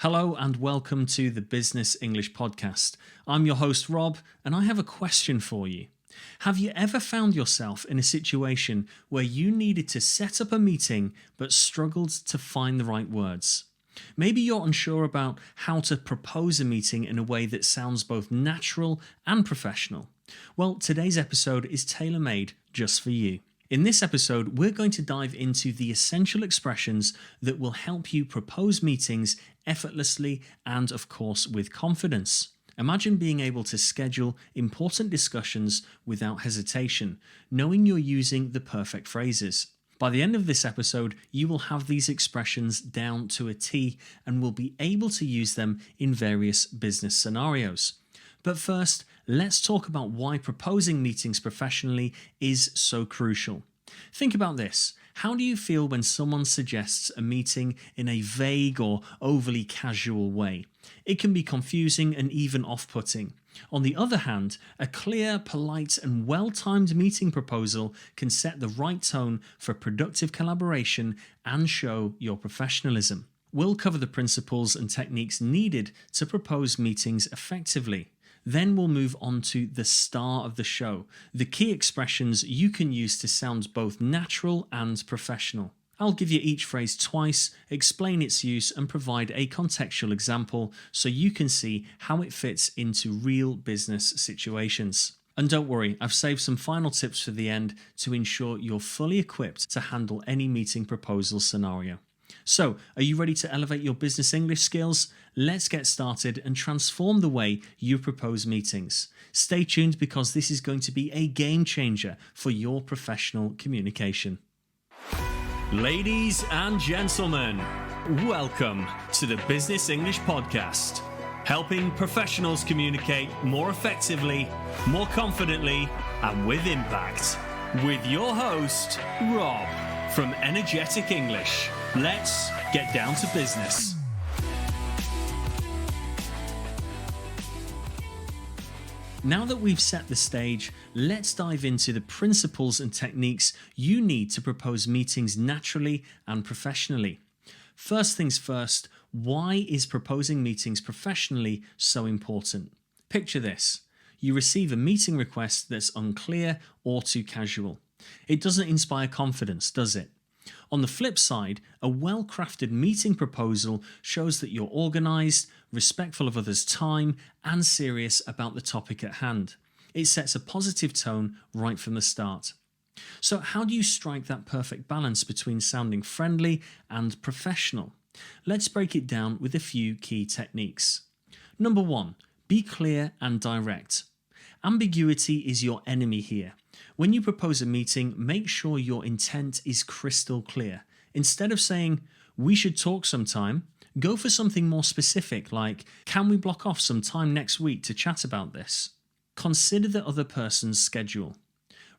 Hello and welcome to the Business English Podcast. I'm your host Rob and I have a question for you. Have you ever found yourself in a situation where you needed to set up a meeting but struggled to find the right words? Maybe you're unsure about how to propose a meeting in a way that sounds both natural and professional. Well, today's episode is tailor-made just for you. In this episode, we're going to dive into the essential expressions that will help you propose meetings effortlessly and, of course, with confidence. Imagine being able to schedule important discussions without hesitation, knowing you're using the perfect phrases. By the end of this episode, you will have these expressions down to a T and will be able to use them in various business scenarios. But first, let's talk about why proposing meetings professionally is so crucial. Think about this. How do you feel when someone suggests a meeting in a vague or overly casual way? It can be confusing and even off-putting. On the other hand, a clear, polite, and well-timed meeting proposal can set the right tone for productive collaboration and show your professionalism. We'll cover the principles and techniques needed to propose meetings effectively. Then we'll move on to the star of the show, the key expressions you can use to sound both natural and professional. I'll give you each phrase twice, explain its use, and provide a contextual example so you can see how it fits into real business situations. And don't worry, I've saved some final tips for the end to ensure you're fully equipped to handle any meeting proposal scenario. So, are you ready to elevate your business English skills? Let's get started and transform the way you propose meetings. Stay tuned because this is going to be a game changer for your professional communication. Ladies and gentlemen, welcome to the Business English Podcast, helping professionals communicate more effectively, more confidently, and with impact. With your host, Rob, from Energetic English. Let's get down to business. Now that we've set the stage, let's dive into the principles and techniques you need to propose meetings naturally and professionally. First things first, why is proposing meetings professionally so important? Picture this. You receive a meeting request that's unclear or too casual. It doesn't inspire confidence, does it? On the flip side, a well-crafted meeting proposal shows that you're organised, respectful of others' time, and serious about the topic at hand. It sets a positive tone right from the start. So how do you strike that perfect balance between sounding friendly and professional? Let's break it down with a few key techniques. Number 1, be clear and direct. Ambiguity is your enemy here. When you propose a meeting, make sure your intent is crystal clear. Instead of saying, "We should talk sometime," go for something more specific like, "Can we block off some time next week to chat about this?" Consider the other person's schedule.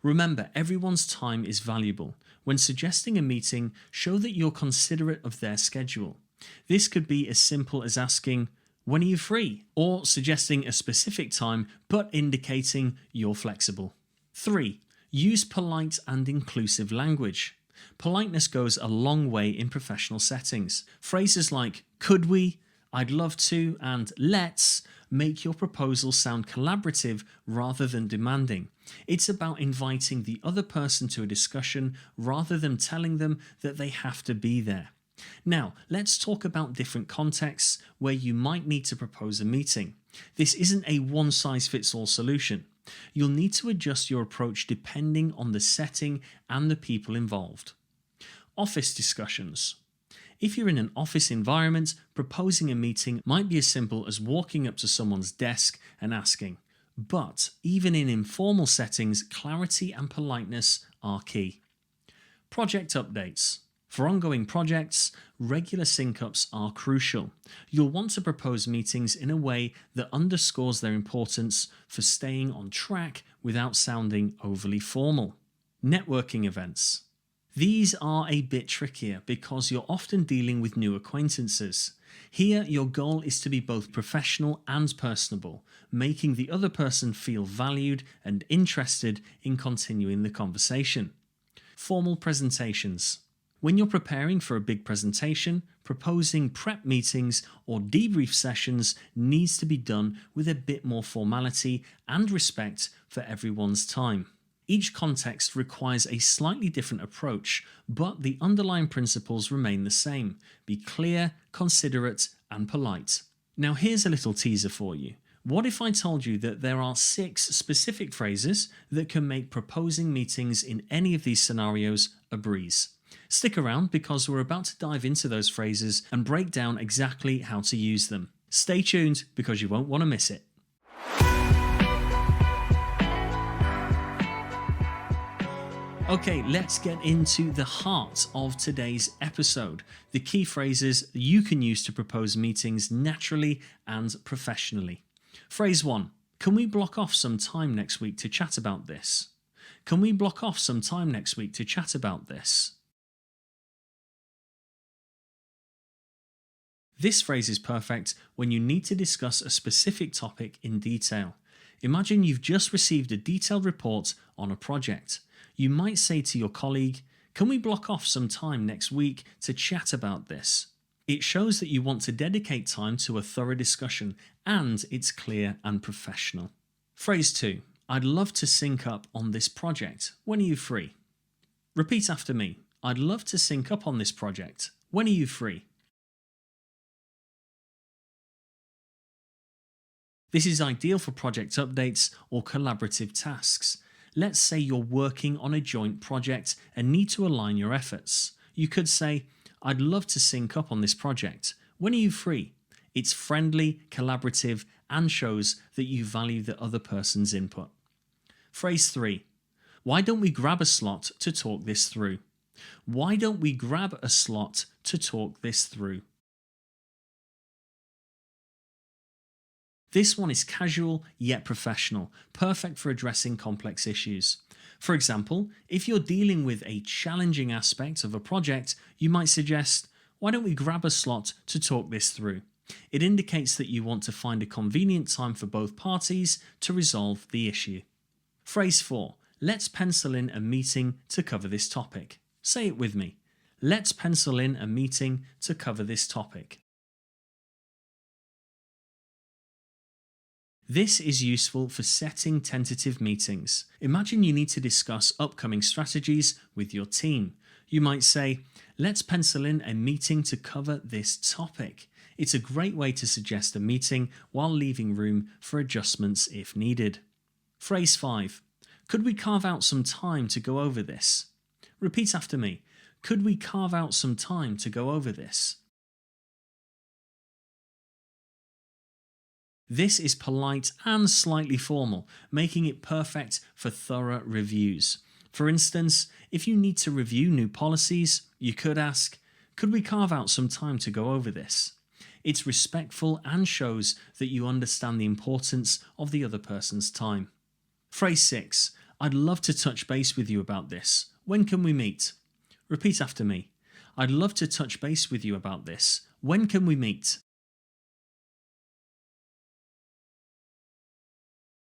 Remember, everyone's time is valuable. When suggesting a meeting, show that you're considerate of their schedule. This could be as simple as asking, "When are you free?" or suggesting a specific time but indicating you're flexible. 3. Use polite and inclusive language. Politeness goes a long way in professional settings. Phrases like "could we," "I'd love to," and "let's" make your proposal sound collaborative rather than demanding. It's about inviting the other person to a discussion rather than telling them that they have to be there. Now, let's talk about different contexts where you might need to propose a meeting. This isn't a one-size-fits-all solution. You'll need to adjust your approach depending on the setting and the people involved. Office discussions. If you're in an office environment, proposing a meeting might be as simple as walking up to someone's desk and asking. But even in informal settings, clarity and politeness are key. Project updates. For ongoing projects, regular sync-ups are crucial. You'll want to propose meetings in a way that underscores their importance for staying on track without sounding overly formal. Networking events. These are a bit trickier because you're often dealing with new acquaintances. Here, your goal is to be both professional and personable, making the other person feel valued and interested in continuing the conversation. Formal presentations. When you're preparing for a big presentation, proposing prep meetings or debrief sessions needs to be done with a bit more formality and respect for everyone's time. Each context requires a slightly different approach, but the underlying principles remain the same. Be clear, considerate, and polite. Now here's a little teaser for you. What if I told you that there are 6 specific phrases that can make proposing meetings in any of these scenarios a breeze? Stick around because we're about to dive into those phrases and break down exactly how to use them. Stay tuned because you won't want to miss it. Okay, let's get into the heart of today's episode. The key phrases you can use to propose meetings naturally and professionally. Phrase 1. Can we block off some time next week to chat about this? Can we block off some time next week to chat about this? This phrase is perfect when you need to discuss a specific topic in detail. Imagine you've just received a detailed report on a project. You might say to your colleague, "Can we block off some time next week to chat about this?" It shows that you want to dedicate time to a thorough discussion and it's clear and professional. Phrase 2. I'd love to sync up on this project. When are you free? Repeat after me. I'd love to sync up on this project. When are you free? This is ideal for project updates or collaborative tasks. Let's say you're working on a joint project and need to align your efforts. You could say, I'd love to sync up on this project. When are you free? It's friendly, collaborative, and shows that you value the other person's input. Phrase 3. Why don't we grab a slot to talk this through? Why don't we grab a slot to talk this through? This one is casual yet professional, perfect for addressing complex issues. For example, if you're dealing with a challenging aspect of a project, you might suggest, why don't we grab a slot to talk this through? It indicates that you want to find a convenient time for both parties to resolve the issue. Phrase 4. Let's pencil in a meeting to cover this topic. Say it with me. Let's pencil in a meeting to cover this topic. This is useful for setting tentative meetings. Imagine you need to discuss upcoming strategies with your team. You might say, let's pencil in a meeting to cover this topic. It's a great way to suggest a meeting while leaving room for adjustments if needed. Phrase 5. Could we carve out some time to go over this? Repeat after me. Could we carve out some time to go over this? This is polite and slightly formal, making it perfect for thorough reviews. For instance, if you need to review new policies, you could ask, could we carve out some time to go over this? It's respectful and shows that you understand the importance of the other person's time. Phrase 6. I'd love to touch base with you about this. When can we meet? Repeat after me. I'd love to touch base with you about this. When can we meet?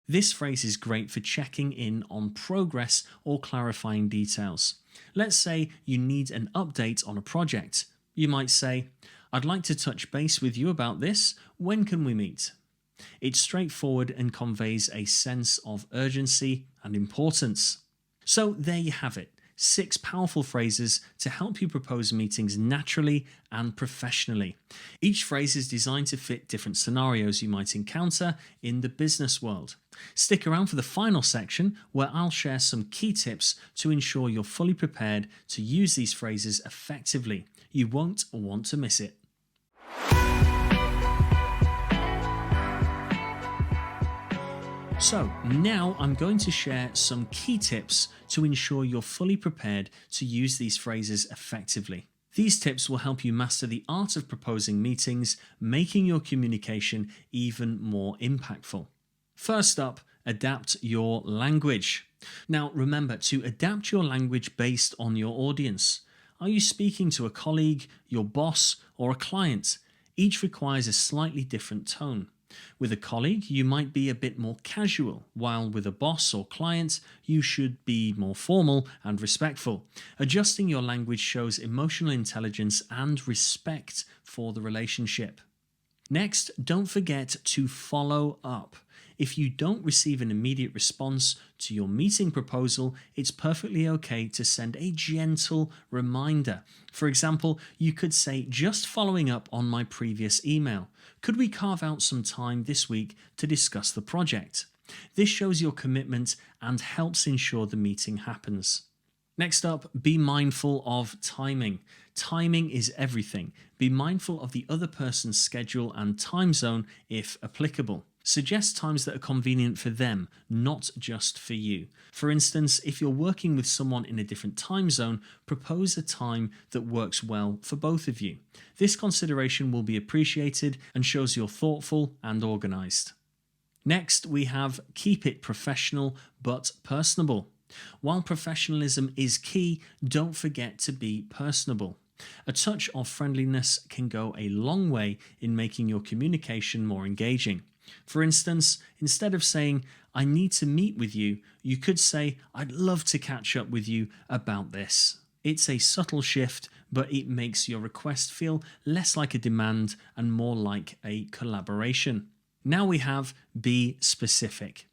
This phrase is great for checking in on progress or clarifying details. Let's say you need an update on a project. You might say, I'd like to touch base with you about this. When can we meet? It's straightforward and conveys a sense of urgency and importance. So there you have it. 6 powerful phrases to help you propose meetings naturally and professionally. Each phrase is designed to fit different scenarios you might encounter in the business world. Stick around for the final section where I'll share some key tips to ensure you're fully prepared to use these phrases effectively. You won't want to miss it. So now I'm going to share some key tips to ensure you're fully prepared to use these phrases effectively. These tips will help you master the art of proposing meetings, making your communication even more impactful. First up, adapt your language. Now remember to adapt your language based on your audience. Are you speaking to a colleague, your boss, or a client? Each requires a slightly different tone. With a colleague, you might be a bit more casual, while with a boss or client, you should be more formal and respectful. Adjusting your language shows emotional intelligence and respect for the relationship. Next, don't forget to follow up. If you don't receive an immediate response to your meeting proposal, it's perfectly okay to send a gentle reminder. For example, you could say, just following up on my previous email, could we carve out some time this week to discuss the project? This shows your commitment and helps ensure the meeting happens. Next up, be mindful of timing. Timing is everything. Be mindful of the other person's schedule and time zone if applicable. Suggest times that are convenient for them, not just for you. For instance, if you're working with someone in a different time zone, propose a time that works well for both of you. This consideration will be appreciated and shows you're thoughtful and organized. Next, we have keep it professional but personable. While professionalism is key, don't forget to be personable. A touch of friendliness can go a long way in making your communication more engaging. For instance, instead of saying, I need to meet with you, you could say, I'd love to catch up with you about this. It's a subtle shift, but it makes your request feel less like a demand and more like a collaboration. Now we have be specific.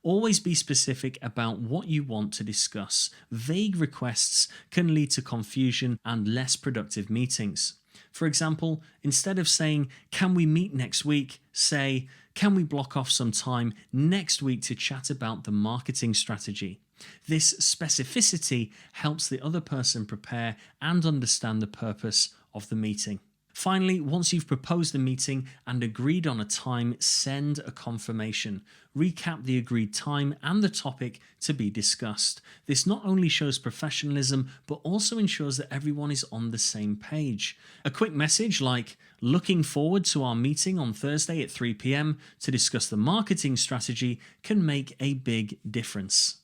Always be specific about what you want to discuss. Vague requests can lead to confusion and less productive meetings. For example, instead of saying, can we meet next week, say, can we block off some time next week to chat about the marketing strategy? This specificity helps the other person prepare and understand the purpose of the meeting. Finally, once you've proposed the meeting and agreed on a time, send a confirmation. Recap the agreed time and the topic to be discussed. This not only shows professionalism, but also ensures that everyone is on the same page. A quick message like, looking forward to our meeting on Thursday at 3 p.m. to discuss the marketing strategy can make a big difference.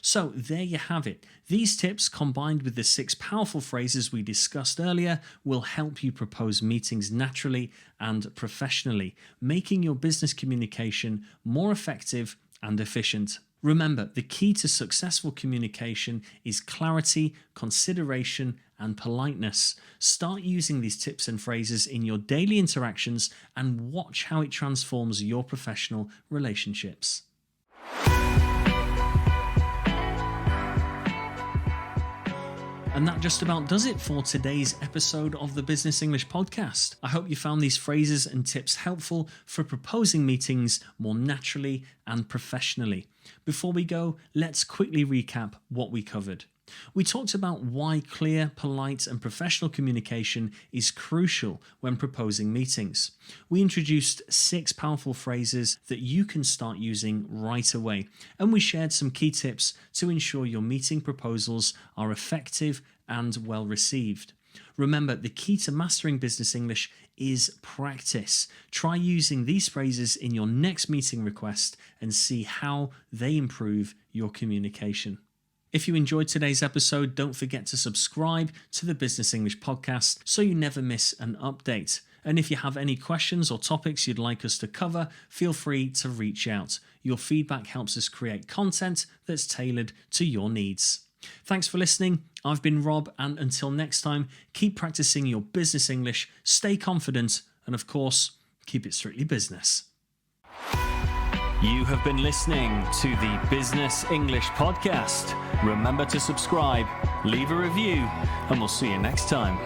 So there you have it. These tips, combined with the 6 powerful phrases we discussed earlier, will help you propose meetings naturally and professionally, making your business communication more effective and efficient. Remember, the key to successful communication is clarity, consideration, and politeness. Start using these tips and phrases in your daily interactions and watch how it transforms your professional relationships. And that just about does it for today's episode of the Business English Podcast. I hope you found these phrases and tips helpful for proposing meetings more naturally and professionally. Before we go, let's quickly recap what we covered. We talked about why clear, polite, and professional communication is crucial when proposing meetings. We introduced 6 powerful phrases that you can start using right away, and we shared some key tips to ensure your meeting proposals are effective and well received. Remember, the key to mastering business English is practice. Try using these phrases in your next meeting request and see how they improve your communication. If you enjoyed today's episode, don't forget to subscribe to the Business English Podcast so you never miss an update. And if you have any questions or topics you'd like us to cover, feel free to reach out. Your feedback helps us create content that's tailored to your needs. Thanks for listening. I've been Rob, and until next time, keep practicing your business English, stay confident, and of course, keep it strictly business. You have been listening to the Business English Podcast. Remember to subscribe, leave a review, and we'll see you next time.